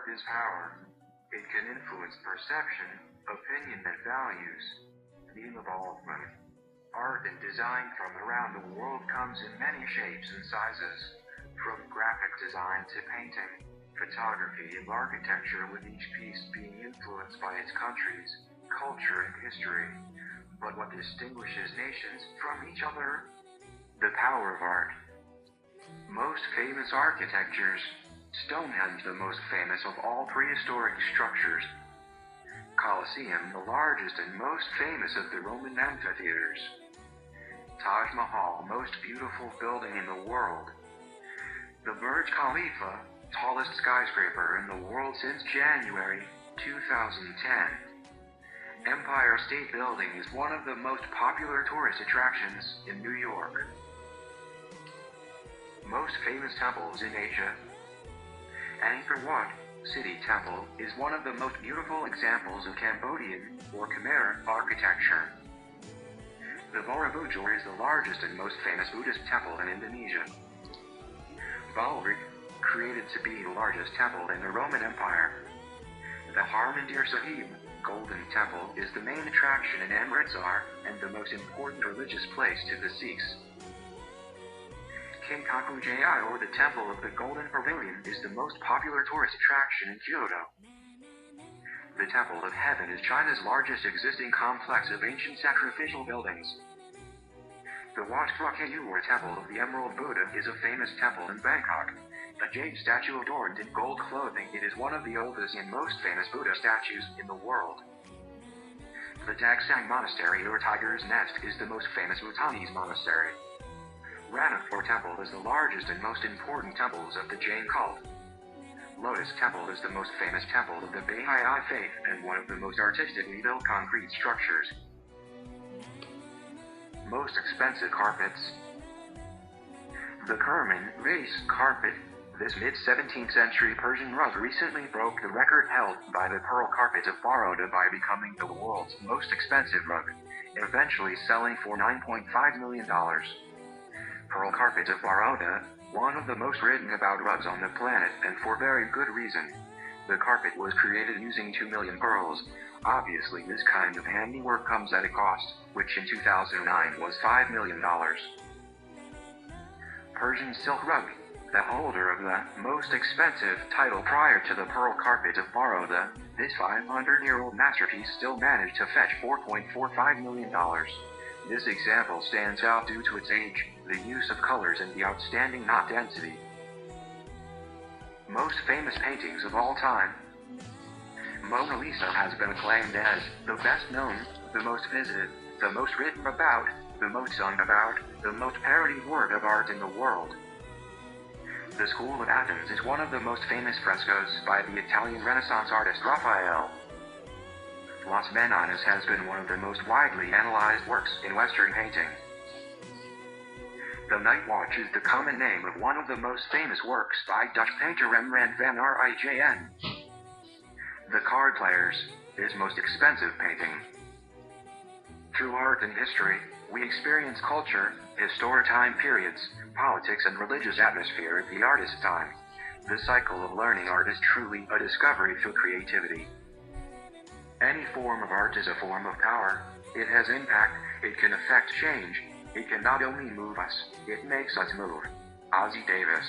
Art is power. It can influence perception, opinion, and values. The involvement. Art and design from around the world comes in many shapes and sizes, from graphic design to painting, photography, and architecture, with each piece being influenced by its country's culture and history. But what distinguishes nations from each other? The power of art. Most famous architectures. Stonehenge, the most famous of all prehistoric structures. Colosseum, the largest and most famous of the Roman amphitheaters. Taj Mahal, most beautiful building in the world. The Burj Khalifa, tallest skyscraper in the world since January 2010. Empire State Building is one of the most popular tourist attractions in New York. Most famous temples in Asia. Angkor Wat City Temple is one of the most beautiful examples of Cambodian or Khmer architecture. The Borobudur is the largest and most famous Buddhist temple in Indonesia. Balrik, created to be the largest temple in the Roman Empire. The Harmandir Sahib Golden Temple is the main attraction in Amritsar and the most important religious place to the Sikhs. King Kakujai, or the Temple of the Golden Pavilion, is the most popular tourist attraction in Kyoto. The Temple of Heaven is China's largest existing complex of ancient sacrificial buildings. The Wat Phra Kaew, or Temple of the Emerald Buddha, is a famous temple in Bangkok. A jade statue adorned in gold clothing, it is one of the oldest and most famous Buddha statues in the world. The Dagsang Monastery, or Tiger's Nest, is the most famous Bhutanese monastery. Ranthambore Temple is the largest and most important temples of the Jain cult. Lotus Temple is the most famous temple of the Baha'i faith and one of the most artistically built concrete structures. Most expensive carpets. The Kerman Vase carpet. This mid-17th century Persian rug recently broke the record held by the pearl carpet of Baroda by becoming the world's most expensive rug, eventually selling for $9.5 million. Pearl carpet of Baroda, one of the most written about rugs on the planet, and for very good reason. The carpet was created using 2 million pearls. Obviously, this kind of handiwork comes at a cost, which in 2009 was $5 million. Persian silk rug. The holder of the most expensive title prior to the pearl carpet of Baroda, this 500-year-old masterpiece still managed to fetch $4.45 million. This example stands out due to its age, the use of colors, and the outstanding knot density. Most famous paintings of all time. Mona Lisa has been acclaimed as the best known, the most visited, the most written about, the most sung about, the most parodied work of art in the world. The School of Athens is one of the most famous frescoes by the Italian Renaissance artist Raphael. Las Meninas has been one of the most widely analyzed works in Western painting. The Night Watch is the common name of one of the most famous works by Dutch painter Rembrandt van Rijn. The Card Players, his most expensive painting. Through art and history, we experience culture, historic time periods, politics, and religious atmosphere of the artist's time. The cycle of learning art is truly a discovery through creativity. Any form of art is a form of power. It has impact, it can affect change, it can not only move us, it makes us move. Ozzie Davis.